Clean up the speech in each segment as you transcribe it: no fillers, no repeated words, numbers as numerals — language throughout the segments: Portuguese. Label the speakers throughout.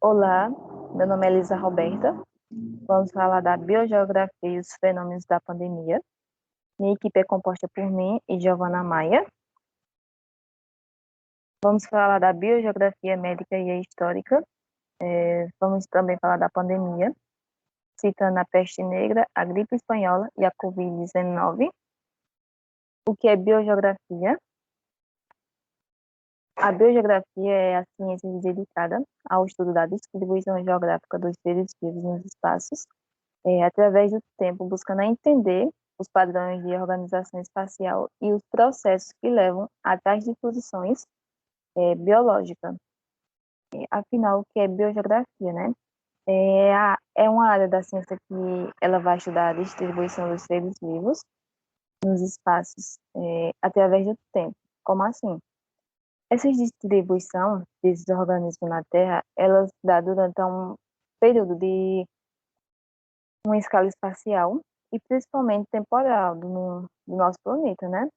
Speaker 1: Olá, meu nome é Elisa Roberta. Vamos falar da biogeografia e os fenômenos da pandemia. Minha equipe é composta por mim e Giovana Maia. Vamos falar da biogeografia médica e histórica. Vamos também falar da pandemia, citando a peste negra, a gripe espanhola e a Covid-19. O que é biogeografia? A biogeografia é a ciência dedicada ao estudo da distribuição geográfica dos seres vivos nos espaços, através do tempo, buscando entender os padrões de organização espacial e os processos que levam a tais disposições biológicas. Afinal, o que é biogeografia, né? É uma área da ciência que ela vai estudar a distribuição dos seres vivos nos espaços através do tempo. Como assim? Essa distribuição desses organismos na Terra, ela se dá durante um período de uma escala espacial e principalmente temporal do nosso planeta, né?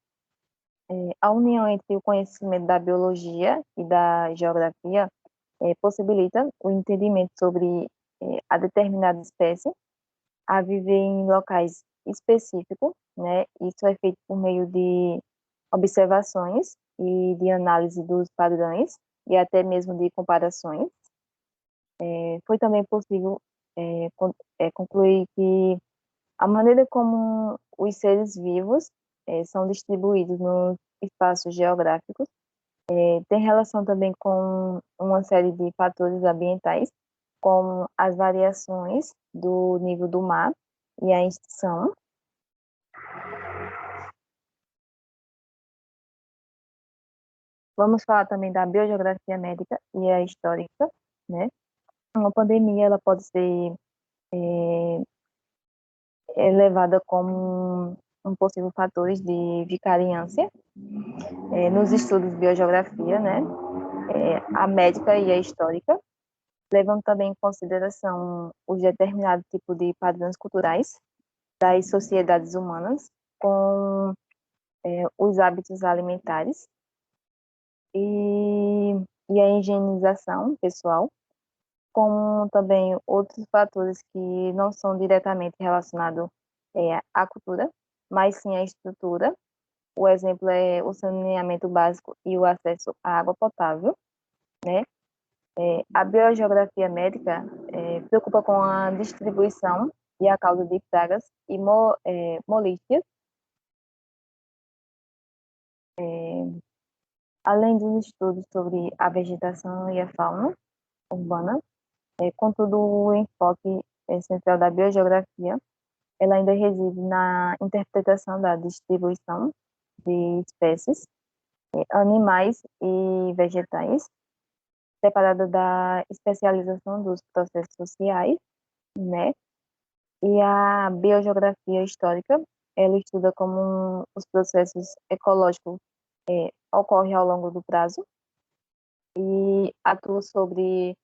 Speaker 1: A união entre o conhecimento da biologia e da geografia possibilita o entendimento sobre a determinada espécie a viver em locais específicos, né? Isso é feito por meio de observações e de análise dos padrões e até mesmo de comparações. Foi também possível concluir que a maneira como os seres vivos são distribuídos nos espaços geográficos tem relação também com uma série de fatores ambientais, como as variações do nível do mar e a extinção. Vamos falar também da biogeografia médica e a histórica, né? Uma pandemia ela pode ser levada como um possível fator de vicariância nos estudos de biogeografia, né? A médica e a histórica, levando também em consideração os determinados tipos de padrões culturais das sociedades humanas com os hábitos alimentares e, e a higienização pessoal, como também outros fatores que não são diretamente relacionados à cultura, mas sim à estrutura. O exemplo é o saneamento básico e o acesso à água potável, né? A biogeografia médica preocupa com a distribuição e a causa de pragas e molístias, além dos estudos sobre a vegetação e a fauna urbana. Contudo, o enfoque central da biogeografia ela ainda reside na interpretação da distribuição de espécies, animais e vegetais, separada da especialização dos processos sociais, né? E a biogeografia histórica, ela estuda como os processos ecológicos ocorrem ao longo do prazo e atua sobre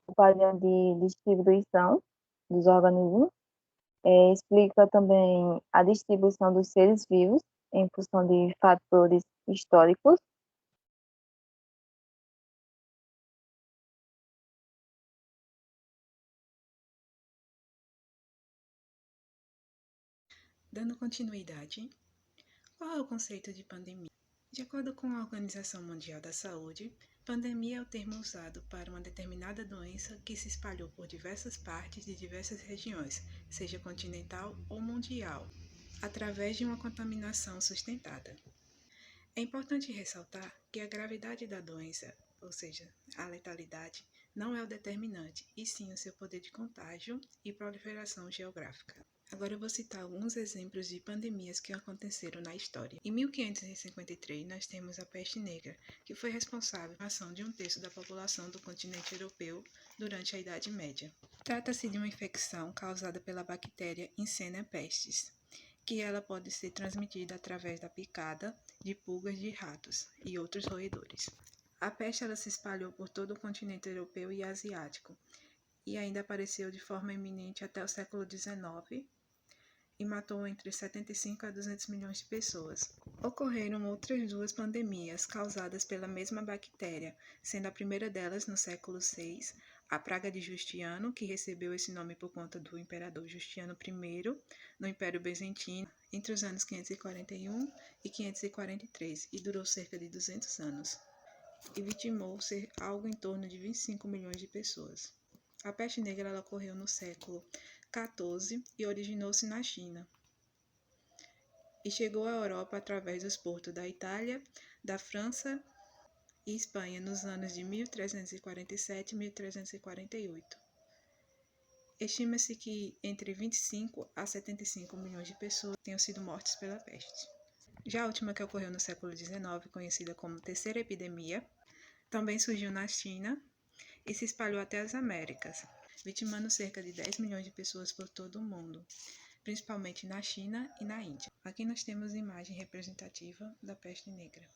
Speaker 1: o padrão de distribuição dos organismos, explica também a distribuição dos seres vivos em função de fatores históricos.
Speaker 2: Dando continuidade, qual é o conceito de pandemia? De acordo com a Organização Mundial da Saúde, pandemia é o termo usado para uma determinada doença que se espalhou por diversas partes de diversas regiões, seja continental ou mundial, através de uma contaminação sustentada. É importante ressaltar que a gravidade da doença, ou seja, a letalidade, não é o determinante, e sim o seu poder de contágio e proliferação geográfica. Agora eu vou citar alguns exemplos de pandemias que aconteceram na história. Em 1553, nós temos a peste negra, que foi responsável pela ação de 1/3 da população do continente europeu durante a Idade Média. Trata-se de uma infecção causada pela bactéria Yersinia pestis, que ela pode ser transmitida através da picada de pulgas de ratos e outros roedores. A peste ela se espalhou por todo o continente europeu e asiático, e ainda apareceu de forma iminente até o século XIX, e matou entre 75 a 200 milhões de pessoas. Ocorreram outras duas pandemias causadas pela mesma bactéria, sendo a primeira delas no século VI a praga de Justiniano, que recebeu esse nome por conta do imperador Justiniano I, no Império Bizantino, entre os anos 541 e 543, e durou cerca de 200 anos, e vitimou algo em torno de 25 milhões de pessoas. A peste negra ela ocorreu no século XIV e originou-se na China, e chegou à Europa através dos portos da Itália, da França e Espanha nos anos de 1347 e 1348. Estima-se que entre 25 a 75 milhões de pessoas tenham sido mortas pela peste. Já a última, que ocorreu no século XIX, conhecida como Terceira Epidemia, também surgiu na China e se espalhou até as Américas, vitimando cerca de 10 milhões de pessoas por todo o mundo, principalmente na China e na Índia. Aqui nós temos a imagem representativa da peste negra.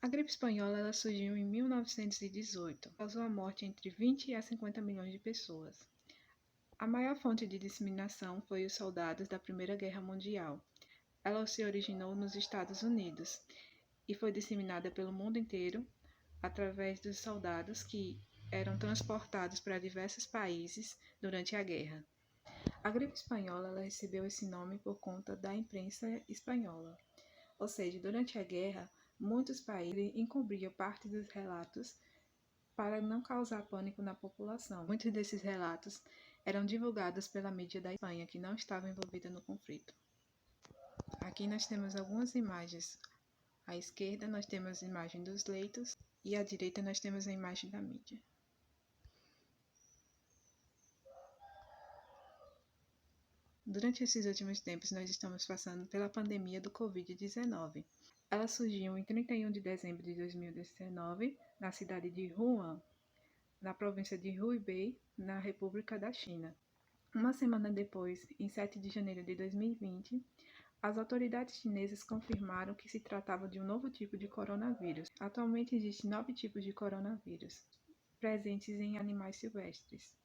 Speaker 2: A gripe espanhola ela surgiu em 1918, causou a morte entre 20 a 50 milhões de pessoas. A maior fonte de disseminação foi os soldados da Primeira Guerra Mundial. Ela se originou nos Estados Unidos e foi disseminada pelo mundo inteiro através dos soldados que eram transportados para diversos países durante a guerra. A gripe espanhola ela recebeu esse nome por conta da imprensa espanhola, ou seja, durante a guerra, muitos países encobriam parte dos relatos para não causar pânico na população. Muitos desses relatos eram divulgados pela mídia da Espanha, que não estava envolvida no conflito. Aqui nós temos algumas imagens. À esquerda nós temos a imagem dos leitos e à direita nós temos a imagem da mídia. Durante esses últimos tempos, nós estamos passando pela pandemia do Covid-19. Ela surgiu em 31 de dezembro de 2019, na cidade de Wuhan, na província de Hubei, na República da China. Uma semana depois, em 7 de janeiro de 2020, as autoridades chinesas confirmaram que se tratava de um novo tipo de coronavírus. Atualmente existem 9 tipos de coronavírus, presentes em animais silvestres.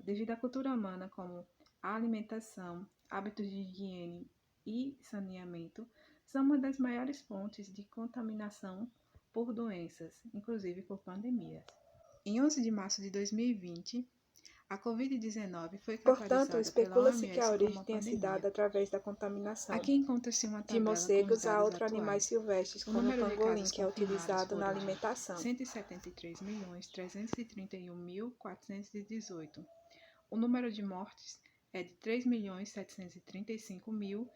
Speaker 2: Devido à cultura humana, como a alimentação, hábitos de higiene e saneamento, são uma das maiores fontes de contaminação por doenças, inclusive por pandemias. Em 11 de março de 2020, a Covid-19 foi
Speaker 3: Portanto,
Speaker 2: caracterizada pela
Speaker 3: especula-se que a
Speaker 2: OMS como
Speaker 3: origem
Speaker 2: uma
Speaker 3: tenha se
Speaker 2: pandemia.
Speaker 3: dado através da contaminação
Speaker 2: Aqui encontra-se uma
Speaker 3: de
Speaker 2: tabela com os
Speaker 3: morcegos a
Speaker 2: dados
Speaker 3: outros animais
Speaker 2: atuais.
Speaker 3: silvestres,
Speaker 2: O
Speaker 3: como o
Speaker 2: número de
Speaker 3: pangolim,
Speaker 2: casos
Speaker 3: que é
Speaker 2: confirmados
Speaker 3: utilizado na
Speaker 2: foram de
Speaker 3: alimentação.
Speaker 2: 173.331.418. O número de mortes é de 3.735.571.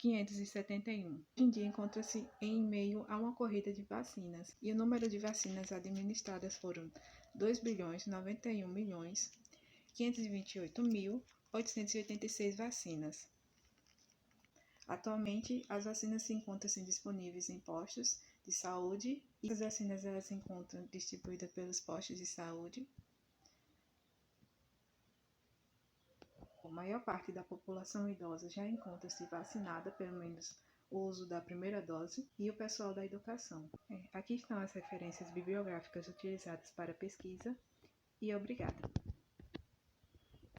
Speaker 2: Hoje em dia encontra-se em meio a uma corrida de vacinas, e o número de vacinas administradas foram 2.091.528.886 vacinas. Atualmente, as vacinas se encontram disponíveis em postos de saúde, e as vacinas elas se encontram distribuídas pelos postos de saúde. A maior parte da população idosa já encontra-se vacinada, pelo menos o uso da primeira dose, e o pessoal da educação. Aqui estão as referências bibliográficas utilizadas para pesquisa, e obrigada.